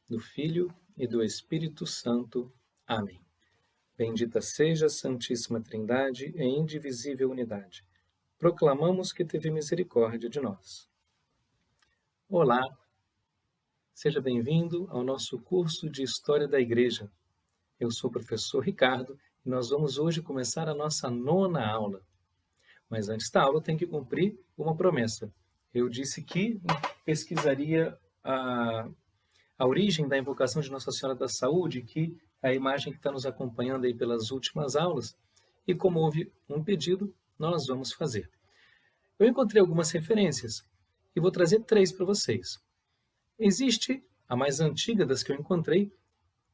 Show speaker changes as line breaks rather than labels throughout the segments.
do Filho e do Espírito Santo. Amém. Bendita seja a Santíssima Trindade em indivisível unidade. Proclamamos que teve misericórdia de nós. Olá, seja bem-vindo ao nosso curso de História da Igreja. Eu sou o professor Ricardo e nós vamos hoje começar a nossa 9ª aula. Mas antes da aula tem que cumprir uma promessa. Eu disse que pesquisaria a origem da invocação de Nossa Senhora da Saúde, que é a imagem que está nos acompanhando aí pelas últimas aulas, e como houve um pedido, nós vamos fazer. Eu encontrei algumas referências e vou trazer 3 para vocês. Existe, a mais antiga das que eu encontrei,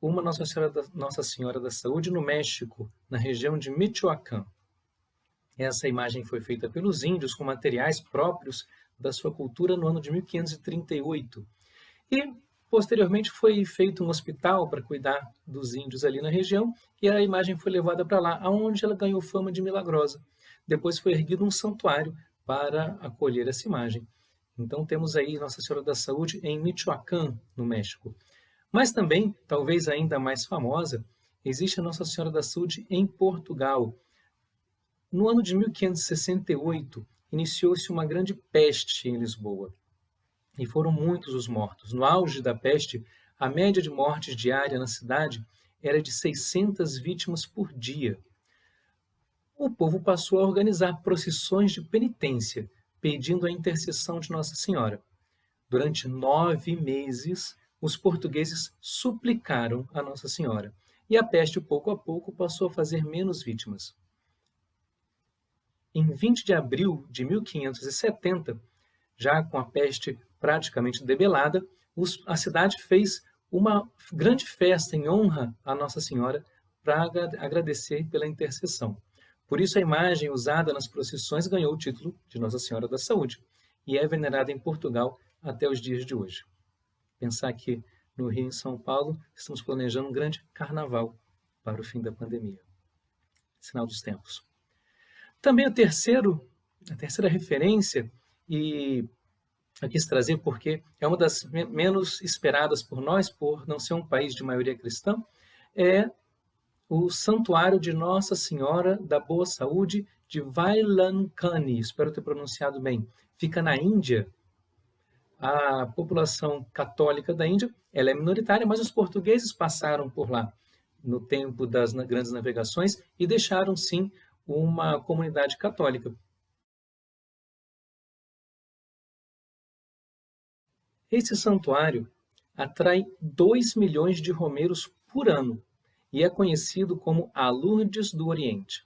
uma Nossa Senhora da Saúde no México, na região de Michoacán. Essa imagem foi feita pelos índios com materiais próprios da sua cultura no ano de 1538. E, posteriormente, foi feito um hospital para cuidar dos índios ali na região e a imagem foi levada para lá, onde ela ganhou fama de milagrosa. Depois foi erguido um santuário para acolher essa imagem. Então temos aí Nossa Senhora da Saúde em Michoacán, no México. Mas também, talvez ainda mais famosa, existe a Nossa Senhora da Saúde em Portugal. No ano de 1568, iniciou-se uma grande peste em Lisboa. E foram muitos os mortos. No auge da peste, a média de mortes diária na cidade era de 600 vítimas por dia. O povo passou a organizar procissões de penitência, pedindo a intercessão de Nossa Senhora. Durante 9 meses, os portugueses suplicaram a Nossa Senhora. E a peste, pouco a pouco, passou a fazer menos vítimas. Em 20 de abril de 1570, já com a peste praticamente debelada, a cidade fez uma grande festa em honra à Nossa Senhora para agradecer pela intercessão. Por isso a imagem usada nas procissões ganhou o título de Nossa Senhora da Saúde e é venerada em Portugal até os dias de hoje. Pensar que no Rio e em São Paulo estamos planejando um grande carnaval para o fim da pandemia. Sinal dos tempos. Também a terceira referência, e eu quis trazer porque é uma das menos esperadas por nós, por não ser um país de maioria cristã, é o Santuário de Nossa Senhora da Boa Saúde de Vailanchani, espero ter pronunciado bem. Fica na Índia. A população católica da Índia ela é minoritária, mas os portugueses passaram por lá no tempo das grandes navegações e deixaram, sim, uma comunidade católica. Esse santuário atrai 2 milhões de romeiros por ano e é conhecido como a Lourdes do Oriente.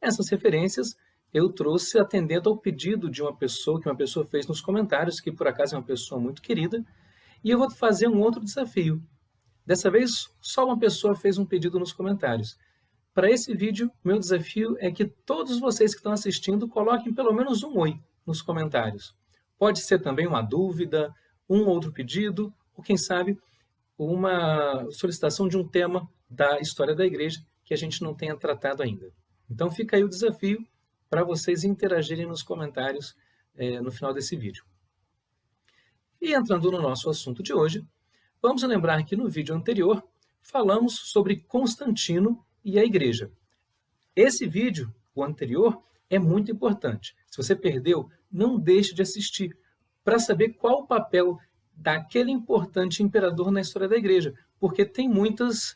Essas referências eu trouxe atendendo ao pedido de uma pessoa que uma pessoa fez nos comentários, que por acaso é uma pessoa muito querida, e eu vou fazer um outro desafio. Dessa vez, só uma pessoa fez um pedido nos comentários. Para esse vídeo, meu desafio é que todos vocês que estão assistindo coloquem pelo menos um oi nos comentários. Pode ser também uma dúvida, um outro pedido, ou quem sabe uma solicitação de um tema da história da igreja que a gente não tenha tratado ainda. Então fica aí o desafio para vocês interagirem nos comentários no final desse vídeo. E entrando no nosso assunto de hoje, vamos lembrar que no vídeo anterior falamos sobre Constantino e a igreja. Esse vídeo, o anterior, é muito importante. Se você perdeu, não deixe de assistir para saber qual o papel daquele importante imperador na história da igreja, porque tem muitas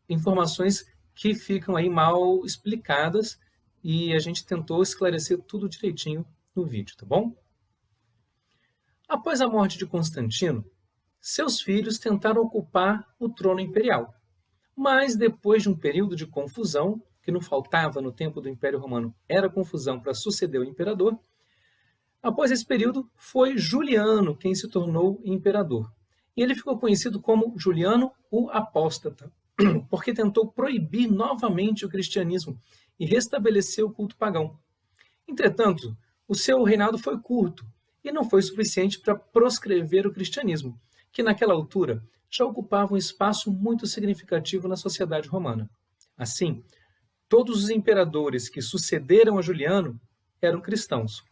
informações que ficam aí mal explicadas e a gente tentou esclarecer tudo direitinho no vídeo, tá bom? Após a morte de Constantino, seus filhos tentaram ocupar o trono imperial. Mas depois de um período de confusão, que não faltava no tempo do Império Romano, era confusão para suceder o imperador, após esse período foi Juliano quem se tornou imperador. E ele ficou conhecido como Juliano o Apóstata, porque tentou proibir novamente o cristianismo e restabelecer o culto pagão. Entretanto, o seu reinado foi curto e não foi suficiente para proscrever o cristianismo, que naquela altura já ocupava um espaço muito significativo na sociedade romana. Assim, todos os imperadores que sucederam a Juliano eram cristãos.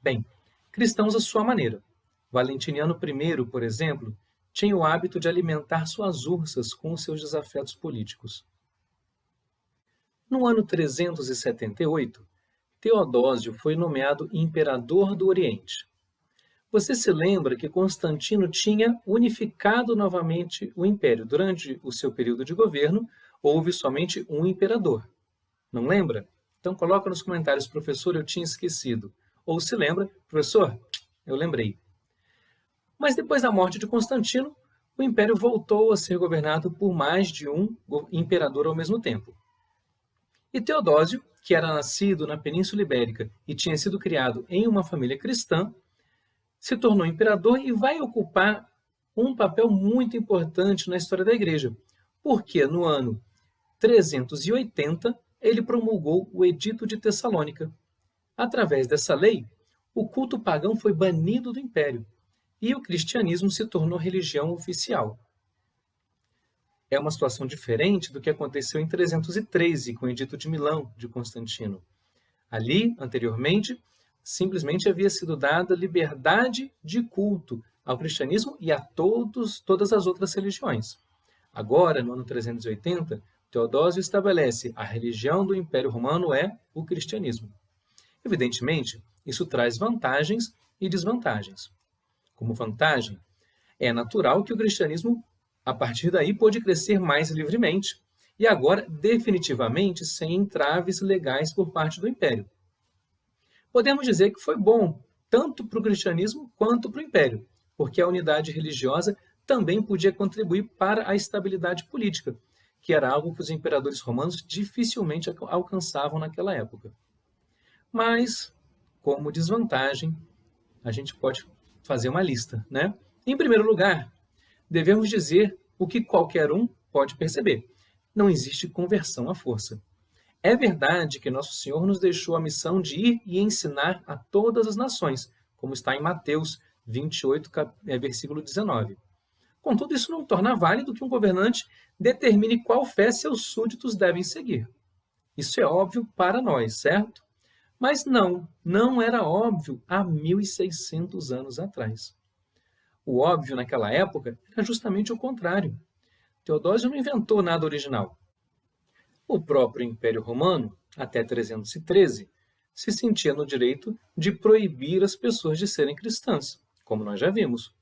Bem, cristãos à sua maneira. Valentiniano I, por exemplo, tinha o hábito de alimentar suas ursas com os seus desafetos políticos. No ano 378, Teodósio foi nomeado imperador do Oriente. Você se lembra que Constantino tinha unificado novamente o império. Durante o seu período de governo, houve somente um imperador. Não lembra? Então coloca nos comentários, professor, eu tinha esquecido. Ou se lembra, professor, eu lembrei. Mas depois da morte de Constantino, o império voltou a ser governado por mais de um imperador ao mesmo tempo. E Teodósio, que era nascido na Península Ibérica e tinha sido criado em uma família cristã, se tornou imperador e vai ocupar um papel muito importante na história da Igreja, porque no ano 380 ele promulgou o Edito de Tessalônica. Através dessa lei, o culto pagão foi banido do império e o cristianismo se tornou religião oficial. É uma situação diferente do que aconteceu em 313 com o Edito de Milão de Constantino. Ali, anteriormente, simplesmente havia sido dada liberdade de culto ao cristianismo e a todas as outras religiões. Agora, no ano 380, Teodósio estabelece a religião do Império Romano é o cristianismo. Evidentemente, isso traz vantagens e desvantagens. Como vantagem, é natural que o cristianismo, a partir daí, pôde crescer mais livremente e agora, definitivamente, sem entraves legais por parte do Império. Podemos dizer que foi bom, tanto para o cristianismo quanto para o Império, porque a unidade religiosa também podia contribuir para a estabilidade política, que era algo que os imperadores romanos dificilmente alcançavam naquela época. Mas, como desvantagem, a gente pode fazer uma lista, né? Em primeiro lugar, devemos dizer o que qualquer um pode perceber. Não existe conversão à força. É verdade que Nosso Senhor nos deixou a missão de ir e ensinar a todas as nações, como está em Mateus 28, versículo 19. Contudo, isso não torna válido que um governante determine qual fé seus súditos devem seguir. Isso é óbvio para nós, certo? Mas não era óbvio há 1.600 anos atrás. O óbvio naquela época era justamente o contrário. Teodósio não inventou nada original. O próprio Império Romano, até 313, se sentia no direito de proibir as pessoas de serem cristãs, como nós já vimos.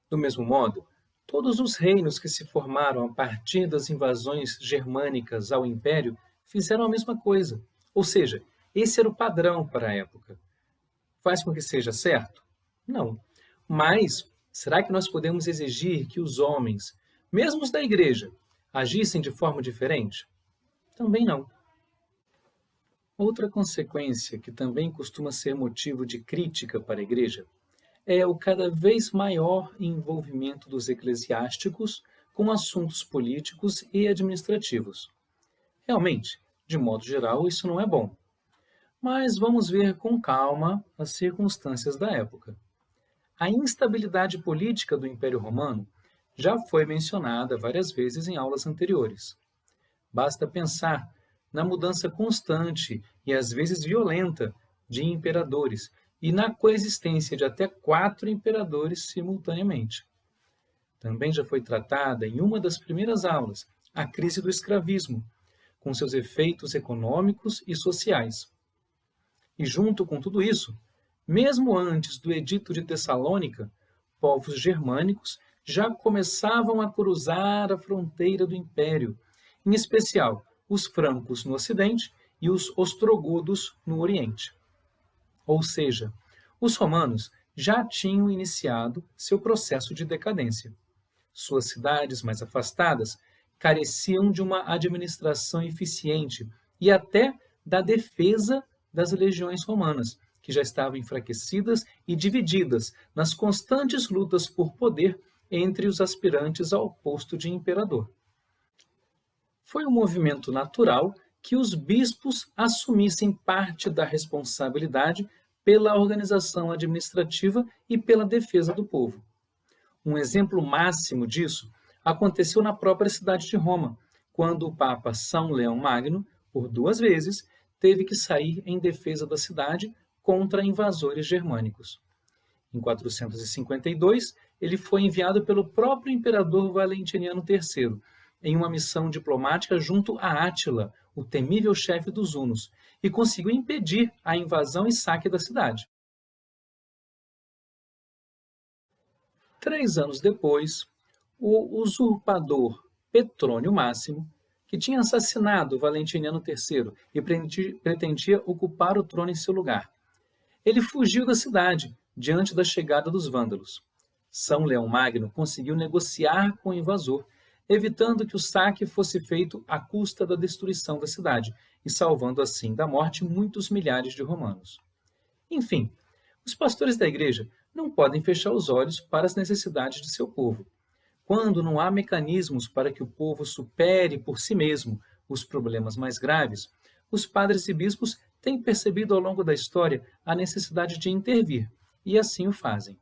Do mesmo modo, todos os reinos que se formaram a partir das invasões germânicas ao Império fizeram a mesma coisa, ou seja, esse era o padrão para a época. Faz com que seja certo? Não. Mas será que nós podemos exigir que os homens, mesmo os da igreja, agissem de forma diferente? Também não. Outra consequência que também costuma ser motivo de crítica para a igreja é o cada vez maior envolvimento dos eclesiásticos com assuntos políticos e administrativos. Realmente, de modo geral, isso não é bom. Mas vamos ver com calma as circunstâncias da época. A instabilidade política do Império Romano já foi mencionada várias vezes em aulas anteriores. Basta pensar na mudança constante e às vezes violenta de imperadores e na coexistência de até 4 imperadores simultaneamente. Também já foi tratada em uma das primeiras aulas a crise do escravismo, com seus efeitos econômicos e sociais. E junto com tudo isso, mesmo antes do Edito de Tessalônica, povos germânicos já começavam a cruzar a fronteira do Império, em especial os francos no Ocidente e os ostrogodos no Oriente. Ou seja, os romanos já tinham iniciado seu processo de decadência. Suas cidades mais afastadas careciam de uma administração eficiente e até da defesa das legiões romanas, que já estavam enfraquecidas e divididas nas constantes lutas por poder entre os aspirantes ao posto de imperador. Foi um movimento natural que os bispos assumissem parte da responsabilidade pela organização administrativa e pela defesa do povo. Um exemplo máximo disso aconteceu na própria cidade de Roma, quando o Papa São Leão Magno, por 2 vezes, teve que sair em defesa da cidade contra invasores germânicos. Em 452, ele foi enviado pelo próprio imperador Valentiniano III em uma missão diplomática junto a Átila, o temível chefe dos hunos, e conseguiu impedir a invasão e saque da cidade. 3 anos depois, o usurpador Petrônio Máximo, que tinha assassinado Valentiniano III e pretendia ocupar o trono em seu lugar, ele fugiu da cidade diante da chegada dos vândalos. São Leão Magno conseguiu negociar com o invasor, evitando que o saque fosse feito à custa da destruição da cidade e salvando assim da morte muitos milhares de romanos. Enfim, os pastores da igreja não podem fechar os olhos para as necessidades de seu povo. Quando não há mecanismos para que o povo supere por si mesmo os problemas mais graves, os padres e bispos têm percebido ao longo da história a necessidade de intervir, e assim o fazem.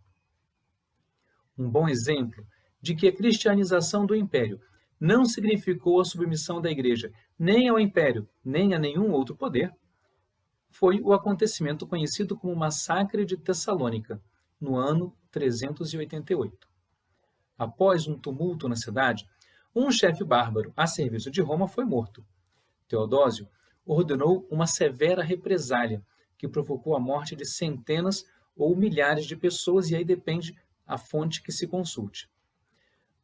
Um bom exemplo de que a cristianização do império não significou a submissão da igreja nem ao império, nem a nenhum outro poder, foi o acontecimento conhecido como Massacre de Tessalônica, no ano 388. Após um tumulto na cidade, um chefe bárbaro a serviço de Roma foi morto. Teodósio ordenou uma severa represália que provocou a morte de centenas ou milhares de pessoas, e aí depende a fonte que se consulte.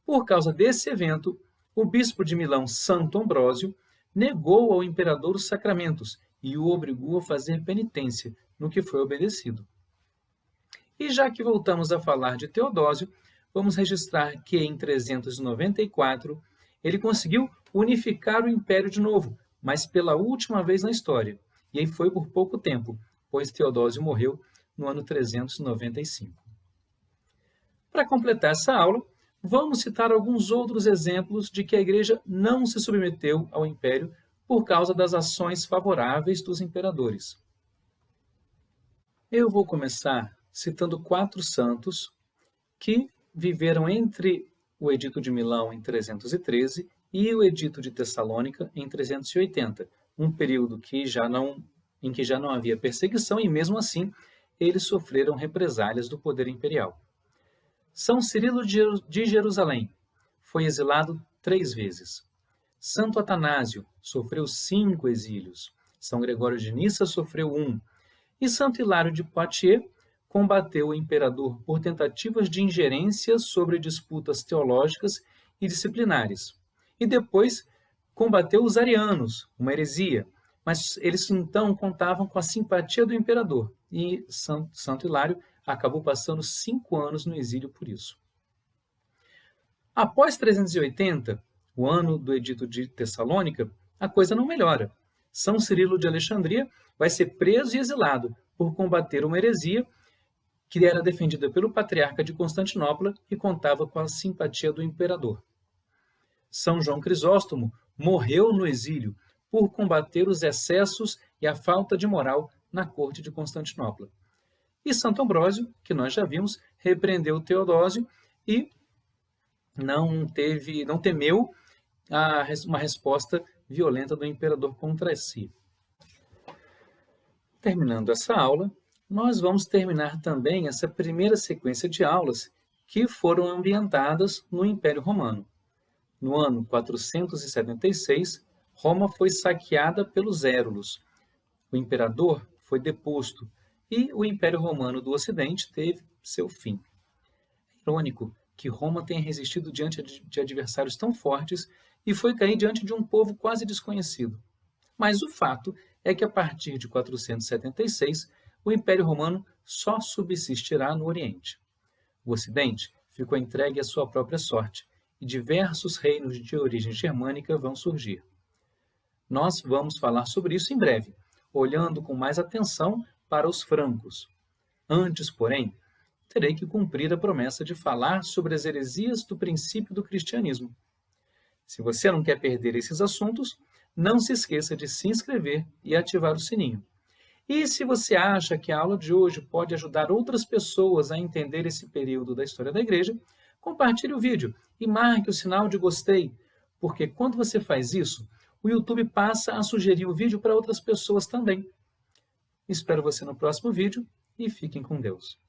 Por causa desse evento, o bispo de Milão, Santo Ambrósio, negou ao imperador os sacramentos e o obrigou a fazer penitência, no que foi obedecido. E já que voltamos a falar de Teodósio, vamos registrar que em 394 ele conseguiu unificar o império de novo, mas pela última vez na história, e aí foi por pouco tempo, pois Teodósio morreu no ano 395. Para completar essa aula, vamos citar alguns outros exemplos de que a Igreja não se submeteu ao Império por causa das ações favoráveis dos imperadores. Eu vou começar citando 4 santos que viveram entre o Edito de Milão em 313 e o Edito de Tessalônica em 380, um período em que já não havia perseguição e, mesmo assim, eles sofreram represálias do poder imperial. São Cirilo de Jerusalém foi exilado 3 vezes. Santo Atanásio sofreu 5 exílios. São Gregório de Nissa sofreu 1. E Santo Hilário de Poitiers combateu o imperador por tentativas de ingerência sobre disputas teológicas e disciplinares. E depois combateu os arianos, uma heresia, mas eles então contavam com a simpatia do imperador, e Santo Hilário acabou passando 5 anos no exílio por isso. Após 380, o ano do Edito de Tessalônica, a coisa não melhora. São Cirilo de Alexandria vai ser preso e exilado por combater uma heresia que era defendida pelo patriarca de Constantinopla e contava com a simpatia do imperador. São João Crisóstomo morreu no exílio por combater os excessos e a falta de moral na corte de Constantinopla. E Santo Ambrósio, que nós já vimos, repreendeu Teodósio e não temeu uma resposta violenta do imperador contra si. Terminando essa aula, nós vamos terminar também essa primeira sequência de aulas que foram ambientadas no Império Romano. No ano 476, Roma foi saqueada pelos Érulos. O imperador foi deposto e o Império Romano do Ocidente teve seu fim. É irônico que Roma tenha resistido diante de adversários tão fortes e foi cair diante de um povo quase desconhecido. Mas o fato é que a partir de 476, o Império Romano só subsistirá no Oriente. O Ocidente ficou entregue à sua própria sorte e diversos reinos de origem germânica vão surgir. Nós vamos falar sobre isso em breve, olhando com mais atenção para os francos. Antes, porém, terei que cumprir a promessa de falar sobre as heresias do princípio do cristianismo. Se você não quer perder esses assuntos, não se esqueça de se inscrever e ativar o sininho. E se você acha que a aula de hoje pode ajudar outras pessoas a entender esse período da história da Igreja, compartilhe o vídeo e marque o sinal de gostei, porque quando você faz isso, o YouTube passa a sugerir o vídeo para outras pessoas também. Espero você no próximo vídeo e fiquem com Deus.